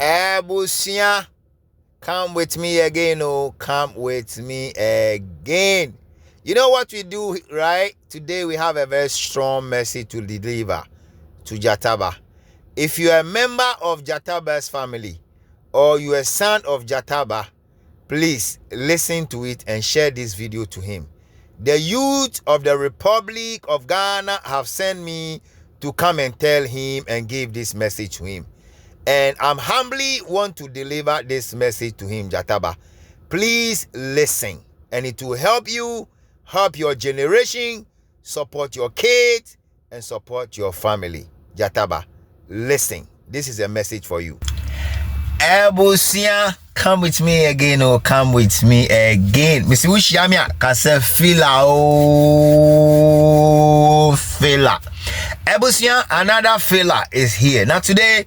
Abusia, come with me again, oh, come with me again. You know what we do, right? Today we have a very strong message to deliver to Jataba. If you are a member of Jataba's family or you are a son of Jataba, please listen to it and share this video to him. The youth of the Republic of Ghana have sent me to come and tell him and give this message to him. And I'm humbly want to deliver this message to him, Jataba. Please listen, and it will help you, help your generation, support your kids, and support your family. Jataba, listen. This is a message for you. Abusia, come with me again, oh, come with me again. Mr. Ushiamia, kase fila, oh, fila. Abusia, another fila is here. Now today,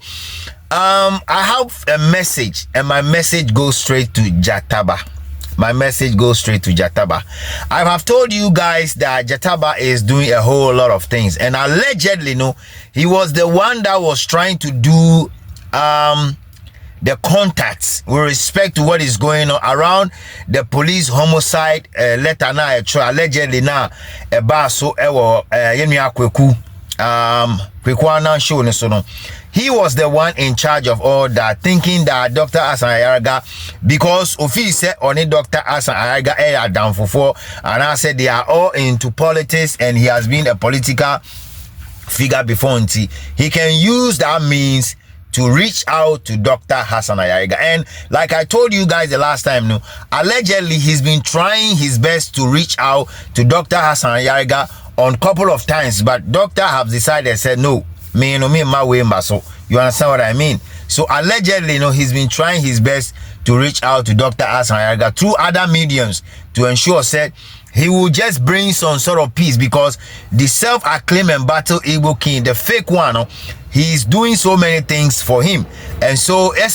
I have a message, and my message goes straight to Jataba. My message goes straight to Jataba. I have told you guys that Jataba is doing a whole lot of things, and allegedly, he was the one that was trying to do the contacts with respect to what is going on around the police homicide letter now allegedly now so he was the one in charge of all that, thinking that Dr. Asan Ayaraga, because Ofi said only Dr. Asan Ayaraga down for and I said they are all into politics, and he has been a political figure before, he can use that means to reach out to Dr. Hassan Ayariga. And like I told you guys the last time, allegedly he's been trying his best to reach out to Dr. Hassan Ayariga on a couple of times, but doctor have decided, said no, me my way, so you understand what I mean? So allegedly, he's been trying his best to reach out to Dr. Hassan Ayariga through other mediums to ensure said he will just bring some sort of peace, because the self-acclaimed and battle Igbo king, the fake one, he's doing so many things for him. And so he's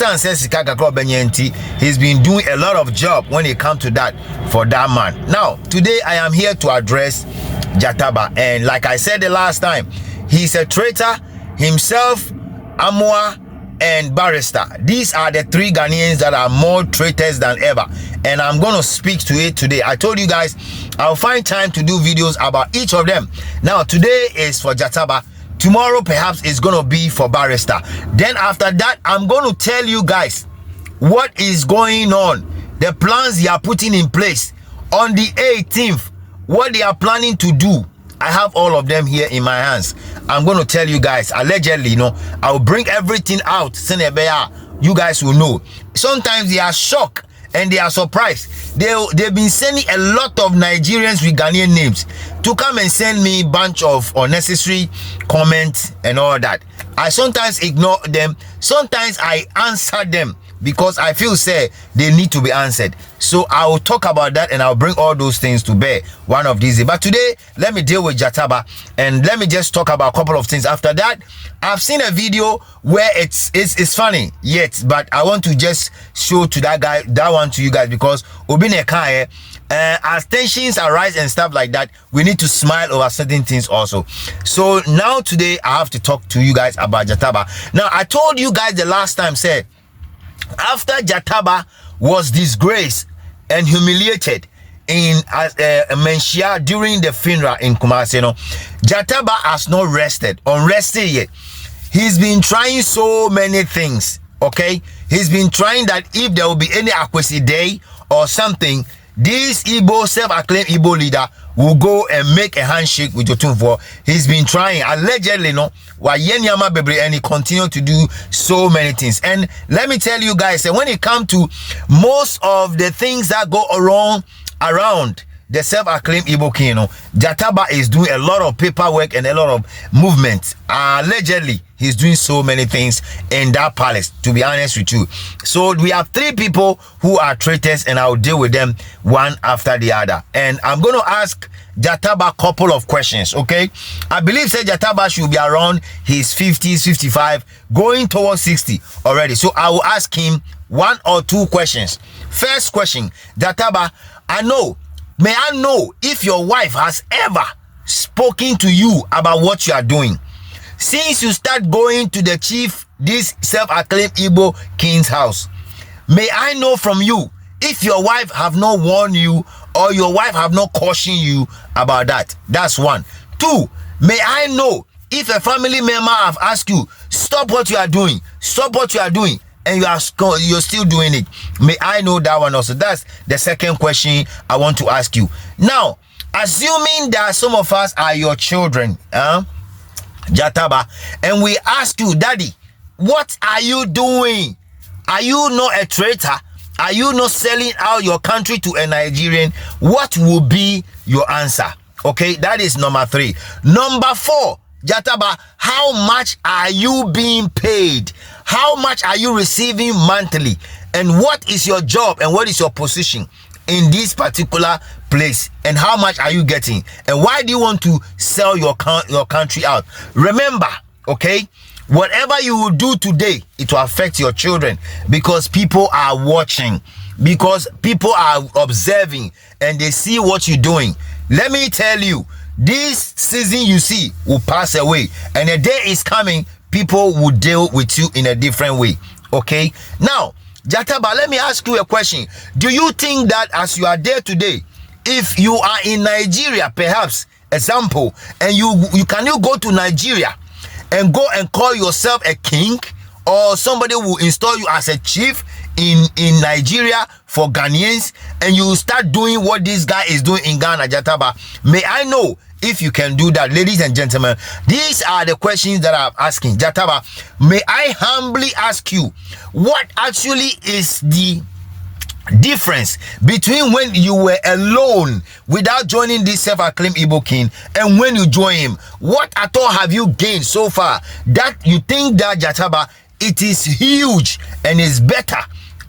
been doing a lot of job when it comes to that for that man. Now, today I am here to address Jataba. And like I said the last time, he's a traitor himself, Amwa, and Barrister. These are the three Ghanaians that are more traitors than ever, and I'm going to speak to it today. I told you guys I'll find time to do videos about each of them. Now today is for Jataba, tomorrow perhaps it's going to be for Barrister. Then after that, I'm going to tell you guys what is going on, the plans they are putting in place on the 18th, what they are planning to do. I have all of them here in my hands. I'm going to tell you guys, allegedly, I'll bring everything out. You guys will know. Sometimes they are shocked and they are surprised. They've been sending a lot of Nigerians with Ghanaian names to come and send me a bunch of unnecessary comments and all that. I sometimes ignore them. Sometimes I answer them because I feel say they need to be answered. So I will talk about that, and I'll bring all those things to bear one of these days. But today, let me deal with Jataba, and let me just talk about a couple of things. After that, I've seen a video where it's funny yet, but I want to just show to that one to you guys, because as tensions arise and stuff like that, we need to smile over certain things also. So now today I have to talk to you guys about Jataba. Now I told you guys the last time, said after Jataba was disgraced and humiliated in Menchia during the funeral in Kumasi, Jataba has not unrested yet. He's been trying so many things, okay? He's been trying that if there will be any Akwesi Day or something, this Igbo, self-acclaimed Igbo leader will go and make a handshake with Jotunfor. He's been trying, allegedly, and he continued to do so many things. And let me tell you guys that when it comes to most of the things that go around the self-acclaimed Igbo king, Jataba is doing a lot of paperwork and a lot of movement. Allegedly, he's doing so many things in that palace, to be honest with you. So we have three people who are traitors, and I'll deal with them one after the other. And I'm going to ask Jataba a couple of questions, okay? I believe that Jataba should be around his 50s, 55, going towards 60 already. So I will ask him one or two questions. First question, Jataba, may I know if your wife has ever spoken to you about what you are doing? Since you start going to the chief this self-acclaimed Igbo king's house. May I know from you if your wife have not warned you or your wife have not cautioned you about that. That's one. Two, may I know if a family member have asked you, stop what you are doing, stop what you are doing, and you're still doing it. May I know that one also. That's the second question I want to ask you. Now, assuming that some of us are your children, Jataba, and we ask you, Daddy, what are you doing? Are you not a traitor? Are you not selling out your country to a Nigerian? What will be your answer? Okay, that is number 3. Number 4, Jataba, how much are you being paid? How much are you receiving monthly? And what is your job and what is your position in this particular place? And how much are you getting? And why do you want to sell your country out? Remember, okay, whatever you will do today, it will affect your children, because people are watching, because people are observing, and they see what you're doing. Let me tell you, this season you see will pass away, and a day is coming, people will deal with you in a different way. Okay, now Jataba, let me ask you a question. Do you think that as you are there today, if you are in Nigeria, perhaps, example, and you go to Nigeria and go and call yourself a king, or somebody will install you as a chief in Nigeria for Ghanaians, and you start doing what this guy is doing in Ghana, Jataba? May I know if you can do that? Ladies and gentlemen, these are the questions that I'm asking. Jataba, may I humbly ask you, what actually is the difference between when you were alone without joining this self-acclaimed Igbo king and when you join him? What at all have you gained so far that you think that, Jataba, it is huge and is better,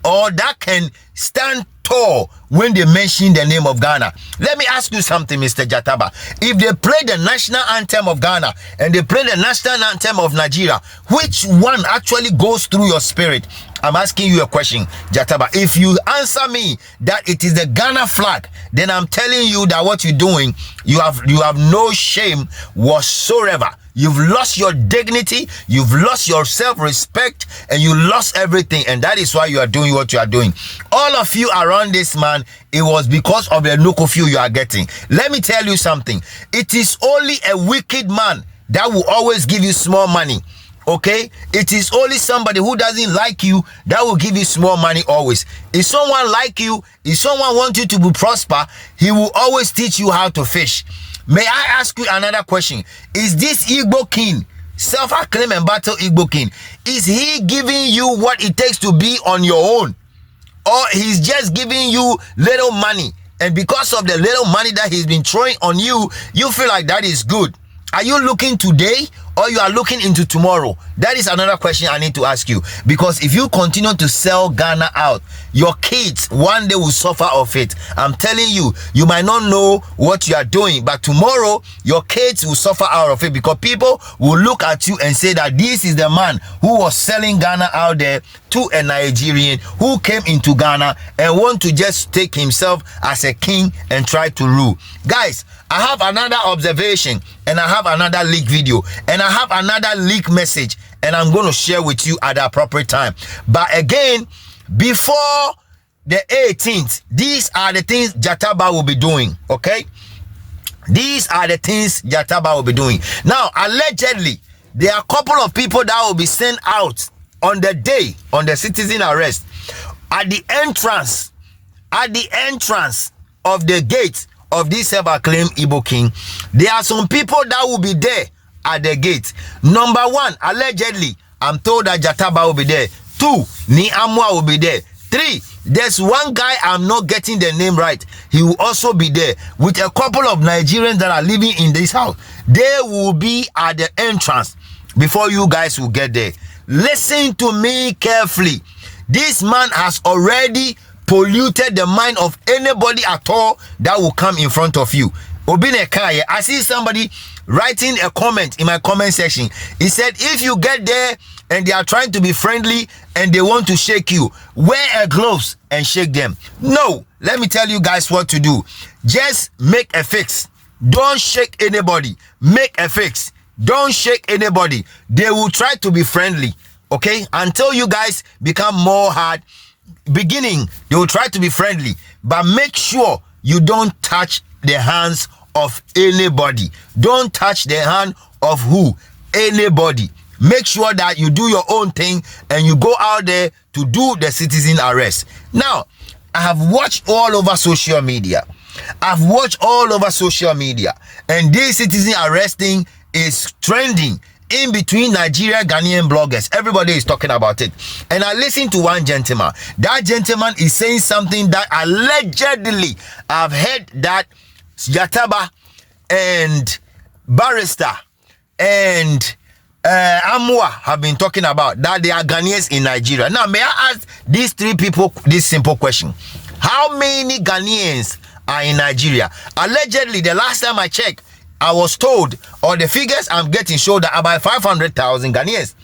or that can stand tall when they mention the name of Ghana? Let me ask you something, Mr. Jataba. If they play the national anthem of Ghana and they play the national anthem of Nigeria, which one actually goes through your spirit? I'm asking you a question, Jataba. If you answer me that it is the Ghana flag, then I'm telling you that what you're doing, you have no shame whatsoever. You've lost your dignity, you've lost your self-respect, and you lost everything, and that is why you are doing what you are doing. All of you around this man, it was because of the nokofio you are getting. Let me tell you something. It is only a wicked man that will always give you small money. Okay, it is only somebody who doesn't like you that will give you small money always. If someone like you, if someone wants you to be prosper, he will always teach you how to fish. May I ask you another question? Is this Igbo king, self-acclaimed and battle Igbo king, is he giving you what it takes to be on your own, or he's just giving you little money, and because of the little money that he's been throwing on you, you feel like that is good? Are you looking today, or you are looking into tomorrow? That is another question I need to ask you, because if you continue to sell Ghana out, your kids one day will suffer of it. I'm telling you, you might not know what you are doing, but tomorrow your kids will suffer out of it, because people will look at you and say that this is the man who was selling Ghana out there to a Nigerian who came into Ghana and want to just take himself as a king and try to rule. Guys, I have another observation, and I have another leak video, and I have another leak message, and I'm going to share with you at the appropriate time. But again, before the 18th, these are the things Jataba will be doing. Okay, these are the things Jataba will be doing. Now, allegedly, there are a couple of people that will be sent out on the day, on the citizen arrest, at the entrance of the gate of this self-acclaimed Igbo king. There are some people that will be there at the gate. Number 1, allegedly, I'm told that Jataba will be there. 2, Ni Amwa will be there. 3, there's one guy, I'm not getting the name right, he will also be there with a couple of Nigerians that are living in this house. They will be at the entrance before you guys will get there. Listen to me carefully. This man has already polluted the mind of anybody at all that will come in front of you. Obinekaya, I see somebody writing a comment in my comment section. He said, if you get there and they are trying to be friendly and they want to shake you, wear a gloves and shake them. No, let me tell you guys what to do. Just make a fix. Don't shake anybody. Make a fix. Don't shake anybody. They will try to be friendly. Okay, until you guys become more hard. Beginning, they will try to be friendly, but make sure you don't touch the hands of anybody. Don't touch the hand of who? Anybody. Make sure that you do your own thing and you go out there to do the citizen arrest. Now, I have watched all over social media. I've watched all over social media, and this citizen arresting is trending in between Nigeria Ghanaian bloggers. Everybody is talking about it. And I listened to one gentleman. That gentleman is saying something that allegedly I've heard that Jataba and Barrister and Amwa have been talking about, that they are Ghanaians in Nigeria. Now, may I ask these three people this simple question? How many Ghanaians are in Nigeria? Allegedly, the last time I checked, I was told, or the figures I'm getting show that about 500,000 Ghanaians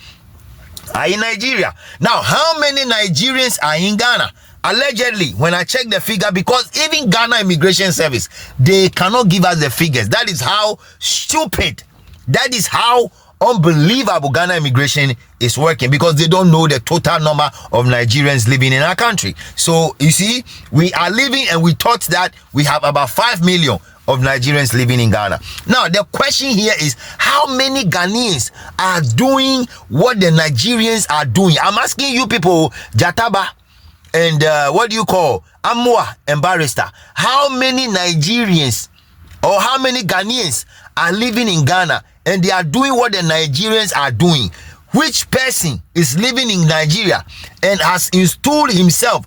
are in Nigeria. Now, how many Nigerians are in Ghana? Allegedly, when I check the figure, because even Ghana Immigration Service, they cannot give us the figures. That is how stupid, that is how unbelievable Ghana immigration is working, because they don't know the total number of Nigerians living in our country. So you see, we are living, and we thought that we have about 5 million of Nigerians living in Ghana. Now the question here is, how many Ghanaians are doing what the Nigerians are doing? I'm asking you people, Jataba and what do you call Amwa and Barrister, how many Nigerians or how many Ghanaians are living in Ghana and they are doing what the Nigerians are doing? Which person is living in Nigeria and has installed himself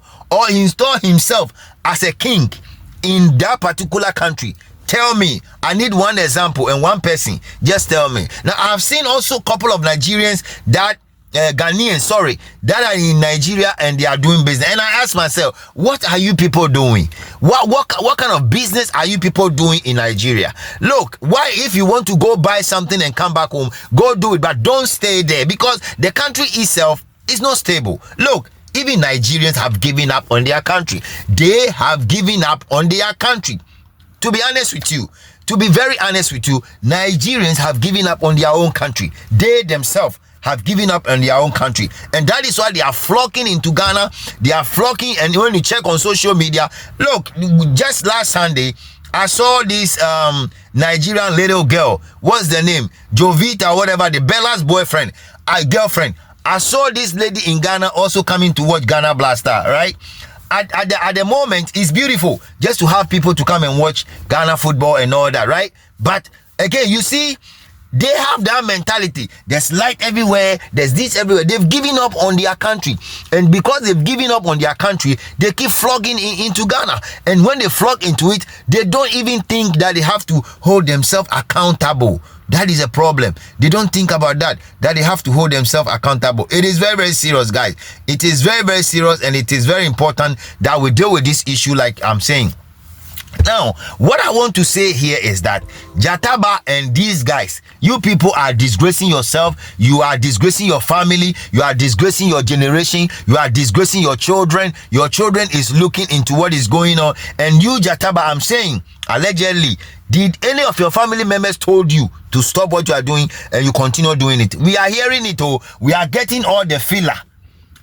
as a king in that particular country? Tell me. I need one example and one person. Just tell me. Now, I've seen also a couple of Nigerians that Ghanaians, that are in Nigeria and they are doing business. And I ask myself, what are you people doing? What kind of business are you people doing in Nigeria? Look, why, if you want to go buy something and come back home, go do it, but don't stay there, because the country itself is not stable. Look, even Nigerians have given up on their country. They have given up on their country. To be honest with you, to be very honest with you, Nigerians have given up on their own country. They themselves have given up on their own country, and that is why they are flocking into Ghana. They are flocking, and when you check on social media, look, just last Sunday I saw this Nigerian little girl, what's the name, Jovita, whatever, the Bella's boyfriend, girlfriend. I saw this lady in Ghana also coming to watch Ghana Blaster, right? At the moment, it's beautiful just to have people to come and watch Ghana football and all that, right? But again, you see, they have that mentality. There's light everywhere. There's this everywhere. They've given up on their country. And because they've given up on their country, they keep flogging into Ghana. And when they flog into it, they don't even think that they have to hold themselves accountable. That is a problem. They don't think about that they have to hold themselves accountable. It is very, very serious, guys. It is very, very serious, and it is very important that we deal with this issue like I'm saying. Now, what I want to say here is that Jataba and these guys, you people are disgracing yourself, you are disgracing your family, you are disgracing your generation, you are disgracing your children. Your children is looking into what is going on. And you, Jataba, I'm saying, allegedly, did any of your family members told you to stop what you are doing and you continue doing it? We are hearing it, we are getting all the filler.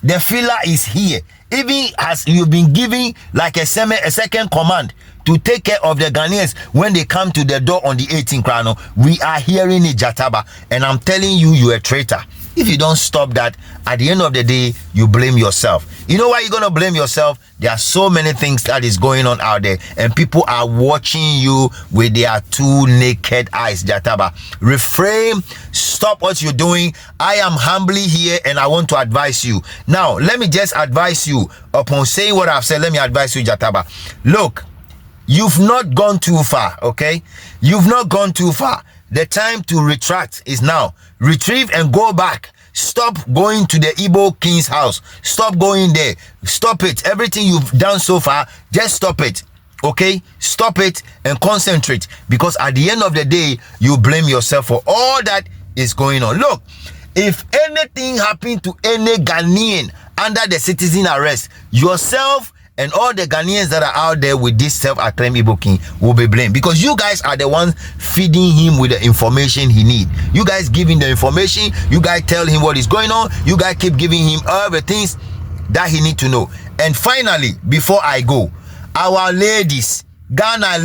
The filler is here. Even as you've been giving like a second command to take care of the Ghanaians when they come to the door on the 18th crown, we are hearing it, Jataba, and I'm telling you, you're a traitor. If you don't stop that, at the end of the day, you blame yourself. You know why you're gonna blame yourself? There are so many things that is going on out there, and people are watching you with their two naked eyes, Jataba. Refrain, stop what you're doing. I am humbly here and I want to advise you. Now, let me just advise you, upon saying what I've said, let me advise you, Jataba. Look, you've not gone too far, okay? You've not gone too far. The time to retract is now. Retrieve and go back. Stop going to the Igbo king's house. Stop going there. Stop it. Everything you've done so far, just stop it. Okay? Stop it and concentrate. Because at the end of the day, you blame yourself for all that is going on. Look, if anything happened to any Ghanaian under the citizen arrest, yourself and all the Ghanaians that are out there with this self-acclaimed Igbo king will be blamed, because you guys are the ones feeding him with the information he needs. You guys giving the information, you guys tell him what is going on, you guys keep giving him all the things that he need to know. And finally, before I go, our ladies, Ghana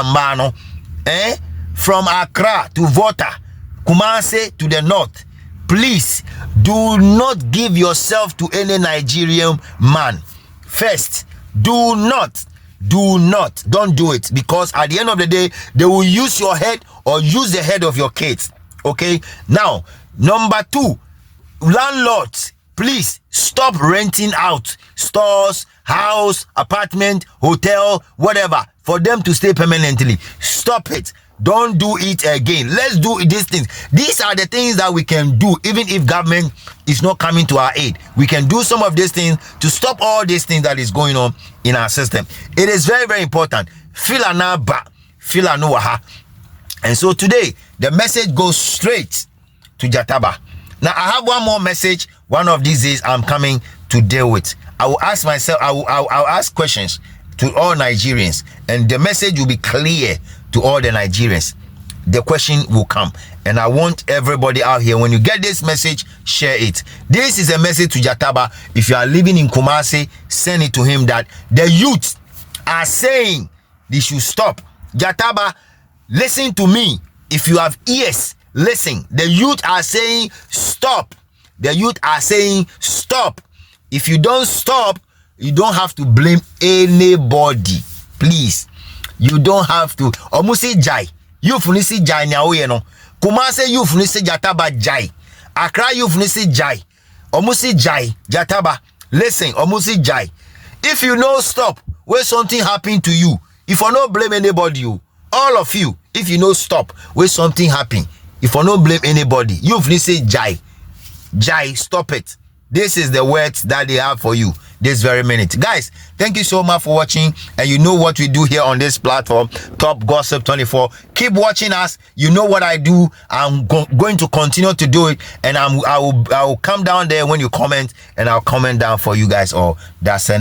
Mano, from Accra to Volta, Kumasi to the north, please do not give yourself to any Nigerian man. First, don't do it, because at the end of the day, they will use your head or use the head of your kids. Okay, now number 2, landlords, please stop renting out stores, house, apartment, hotel, whatever, for them to stay permanently. Stop it. Don't do it again. Let's do these things. These are the things that we can do, even if government is not coming to our aid. We can do some of these things to stop all these things that is going on in our system. It is very, very important. Fila na ba, fila no waha. And so today, the message goes straight to Jataba. Now, I have one more message. One of these days, I'm coming to deal with. I will ask myself, I'll ask questions to all Nigerians, and the message will be clear to all the Nigerians. The question will come, and I want everybody out here, when you get this message, share it. This is a message to Jataba. If you are living in Kumasi, send it to him that the youth are saying they should stop. Jataba, listen to me. If you have ears, listen. The youth are saying stop. The youth are saying stop. If you don't stop, you don't have to blame anybody. Please, you don't have to. Omusi jai. You funisi jai nyaoye no. Kumase you funisi Jataba jai. Accra you funisi jai. Omusi jai. Jataba. Listen, omusi jai. If you know stop, where something happened to you, if you not blame anybody, you, all of you, if you know stop, where something happened, if you not blame anybody, you funisi jai. Jai, stop it. This is the words that they have for you this very minute. Guys, thank you so much for watching. And you know what we do here on this platform, Top Gossip 24. Keep watching us. You know what I do. I'm going to continue to do it. And I will come down there when you comment, and I'll comment down for you guys all. That's a